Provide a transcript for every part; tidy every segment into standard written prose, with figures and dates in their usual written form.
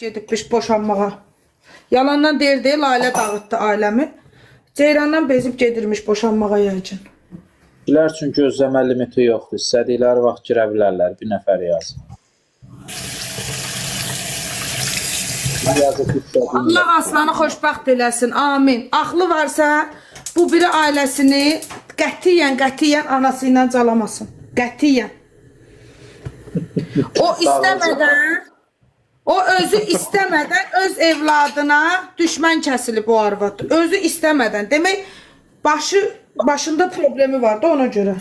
gedibmiş boşanmağa. Yalandan deyir deyil, ailə dağıtdı ailəmi. Ceyrandan bezib gedirmiş boşanmağa yəqin. Bilər üçün gözləmə limiti yoxdur. İstədikləri vaxt girə bilərlər. Bir nəfər yazın. Allah Aslanı xoşbəxt eləsin. Amin. Axlı varsa bu biri ailəsini qətiyyən anası ilə calamasın. Qətiyyən. O istəmədən, o özü istəmədən öz evladına düşmən kəsilib o arvad. Özü istəmədən. Demək başında problemi vardı ona görə.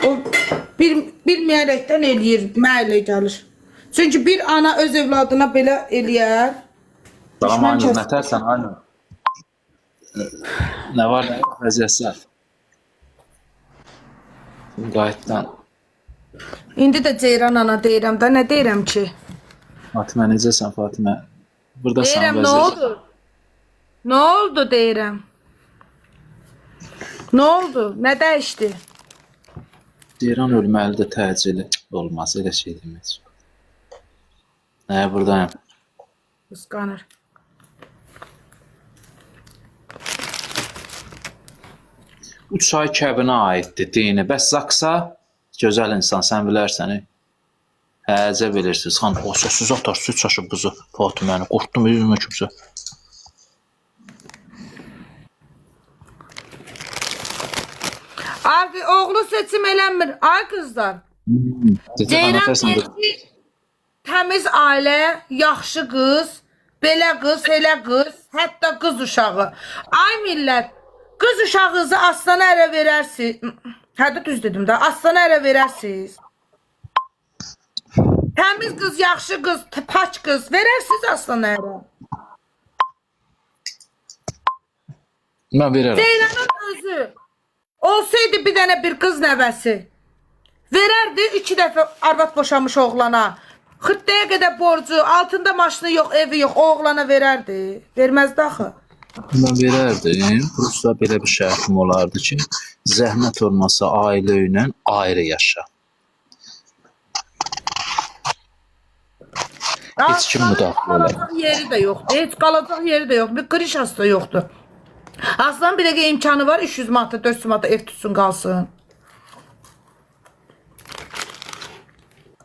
O bilməyərəkdən eləyir, mənə gəlir. Çünki bir ana öz evladına belə eləyər. Tamam, aynı nətərsən, aynı. Nə var, nə vəziyyətlər? Qayıtdan. İndi də Ceyran ana deyirəm də, nə deyirəm ki? Fatimə, necəsən Fatimə? Buradasan Deyirəm, vəziyyət. nə oldu? Nə oldu deyirəm? Nə oldu? Nə dəyişdi? Ceyran ölməlidir təcili. Olmaz, elə şey demək. Buradayım. Qısqanır. Bu çay kəbinə aiddir, deyini. Bəs Zaksa, gözəl insan, sən bilərsən. Həzə bilirsiniz. Xan, o sözsüz atar, süt çaşıb qızı Fatiməni. Qorxdum, yüzümə kimsə. Abi, oğlu seçim eləmir. Ay qızlar. Ceyran deyir ki, təmiz ailə, yaxşı qız, belə qız, elə qız, hətta qız uşağı. Ay millət, qız uşağınızı Aslana ərə verərsiniz. Hədə düz dedim də, Aslana ərə verərsiniz. Təmiz qız, yaxşı qız, paç qız verərsiniz Aslana ərə. Mən verərəm. Ceyranın özü olsaydı bir dənə bir qız nəvəsi verərdi 2 dəfə arvad boşanmış oğlana. Xırtdaya qədər borcu, altında maşını yox, evi yox, oğlana verərdi. Verməzdi axı. Mən verərdim. Prosta belə bir şərtim olardı ki, zəhmət olmasa ailə ilə ayrı yaşa. Heç kim müdaxilə eləmir. Qalacaq yeri də yoxdur. Heç qalacaq yeri də yoxdur. Bir qrişası da yoxdur. Aslan bir dəqiqə imkanı var 300 manata, 400 manata ev tutsun qalsın.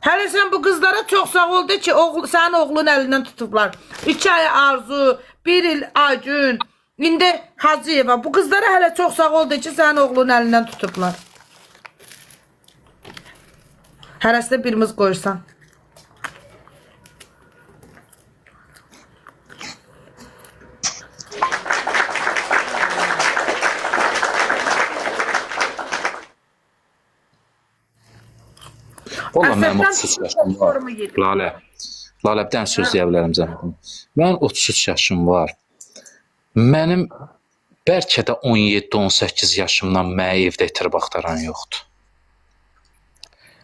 Hələ sən bu qızlara çox sağ ol de ki, sənin oğlun əlindən tutublar. 2 ay Arzu, 1 il Acün, indi Hacıyeva. Bu qızlara hələ çox sağ ol de ki, sənin oğlun əlindən tutublar. Hərəsinə birimiz qoyursan. Valla mənim 33 yaşım var. Lalə, bir dənə söz deyə bilərəm zəhmətim. Mənim 33 yaşım var. Mənim bəlkə də 17-18 yaşımdan mənə evdə itirib axtaran yoxdur.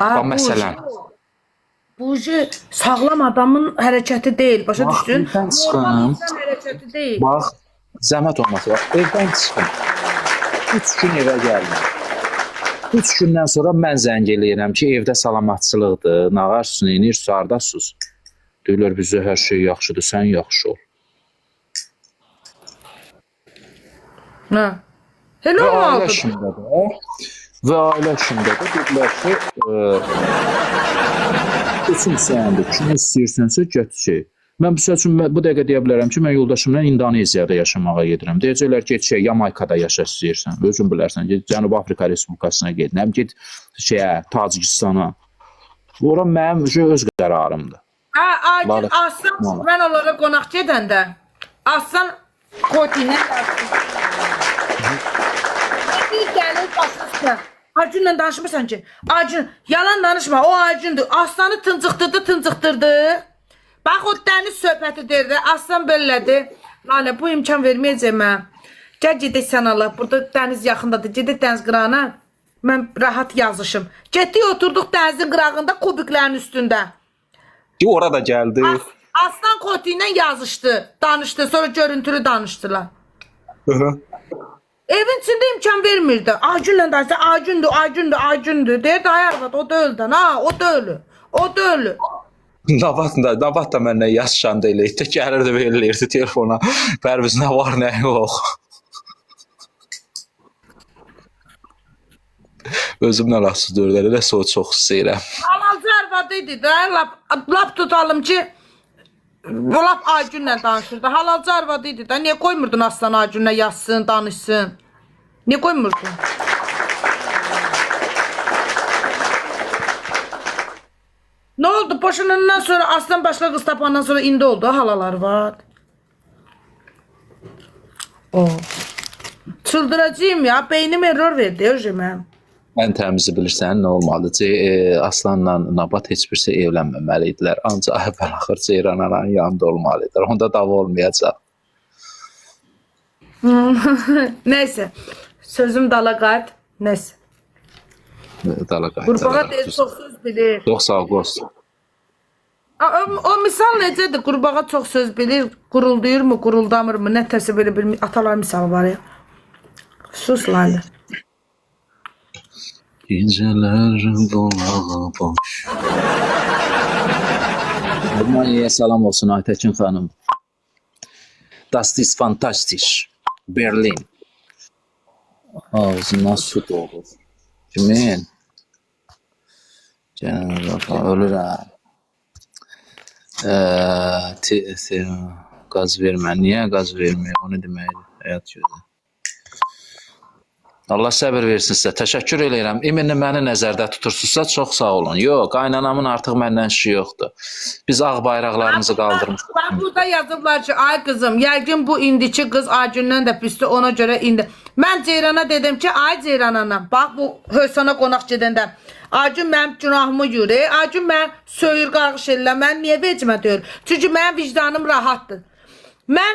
Bax, məsələn. Bu sağlam adamın hərəkəti deyil. Başa düşdün? Evdən çıxım. Hərəkəti deyil. Bax, zəhmət olmasa, evdən çıxım. 3 gün evə gəlməm. 3 gündən sonra mən zəng eləyirəm ki, evdə salamatçılıqdır, nağarsın, inir, sardasız. Deyirlər, bizə hər şey yaxşıdır, sən yaxşı ol. Nə? Elə olmalıdır. Və ailə işində də dedilər ki, üçün səndir, kimi istəyirsənsə götür. Mən bu dəqiqə deyə bilərəm ki, mən yoldaşımla İndoneziyada yaşamağa gedirəm. Deyəcəklər ki, Yamaykada yaşa istəyirsən, özün bilərsən, Cənubi Afrika Respublikasına gedirəm, get Tacikistana. Ora mənim öz qərarımdır. Aslan, mən onlara qonaq gedəndə, Aslan Kotinə gəlir, başlasın. Acunla danışmırsan ki, Acun, yalan danışma, o Acundur. Aslanı tıncıqdırdı. Bax, o dəniz söhbəti deyirdi, Aslan belədir. Lalə, bu imkan verməyəcək mən. Gəl gedək sən Allah, burada dəniz yaxındadır, gedək dəniz qırağına. Mən rahat yazışım. Getdik, oturduq dənizin qırağında, kubiklərin üstündə. Orada gəldi. Aslan Koti ilə yazışdı, danışdı, sonra görüntülü danışdılar. Evin içində imkan vermirdi. Acunla danışdı, Acundur. Deyirdi, ay arvad, o da öldü. Ha, o da ölü. Nabat da məndən yazışanda elə etdi. Gəlirdi və eləyirdi telefona. Pərviz nə var, nə yox. Özümdən asılı dördəli də soğuk çox istəyirəm. Halalcı arvadı idi də. Lap tutalım ki, lap Aygünlə danışırdı. Halalcı arvadı idi də. Niyə qoymurdun Aslan Aygünlə yazsın, danışsın? Niyə qoymurdun? Ne oldu? Boşanandan sonra Aslan başka kız tapandan sonra indi oldu. Halalar var. O. Çıldıracağım ya. Beynim error verdi özümə. Ən təmizi bilirsən nə olmalıdır? Aslanla Nabat heç birisi evlənməməli idilər. Ancaq əvvəl axır Ceyran ananın yanında olmalıdır. Onda dava olmayacaq. Neyse. Sözüm dala qayıt. Neyse. Dala qayıt. Qurbağa deyil, çox söz bilir. Çox sağ ol, qost. O misal necədir? Qurbağa çox söz bilir. Qurulduyur mu, quruldamır mı? Nə təsə belə bir atalar misalı var ya. Sus Layla. Gecələr dolağı boş. Almanya'ya salam olsun Aytekin xanım. Das ist fantastisch. Berlin. Ağzına su dolur. Kimin? Cenab-ı ölürəm. Qaz vermə. Niyə qaz vermir? O nə deməkdir? Həyat gözü. Allah səbir versin sizə. Təşəkkür edirəm. İminlə məni nəzərdə tutursunuzsa çox sağ olun. Yox, qaynanamın artıq məndən işi yoxdur. Biz ağ bayraqlarımızı qaldırmışıq. Bak burada yazıblar ki, ay kızım, yəqin bu indiki kız Acündən də pisdir, ona görə indi. Mən Ceyrana dedim ki, ay Ceyran anam, bax bu Hösana qonaq gedəndə. Acün mənim günahımı yürü, Acün mən söyür qarğış elə, mən niyə vecimə deyir? Çünki mənim vicdanım rahatdır. Mən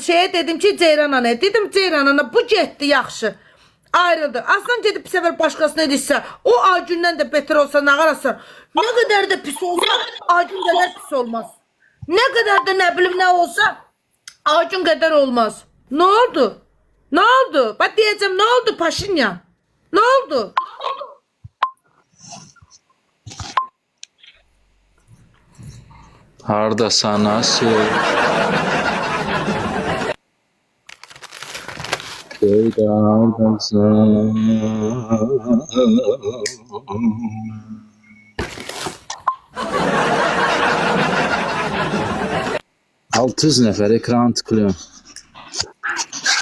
şeye dedim ki, Ceyran ana, dedim Ceyran ana, bu getdi yaxşı. Ayrıldı. Aslan gedib bir sefer başkasına edirsə, o Acündən də beter olsa nə qarasın? Ne kadar da pis olsa, Acün kadar pis olmaz. Ne kadar da ne bileyim ne olsa, Acün kadar olmaz. Ne oldu? Ne oldu? Bak diyeceğim, ne oldu Paşinyan? Ne oldu? Harda sana Altız nəfər ekran tıklıyorum.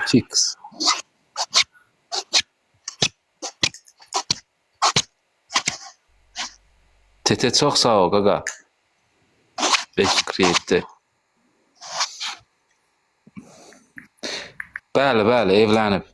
Fix. Tete çox sağ ol qaqa. 547. Bəli, evlənib.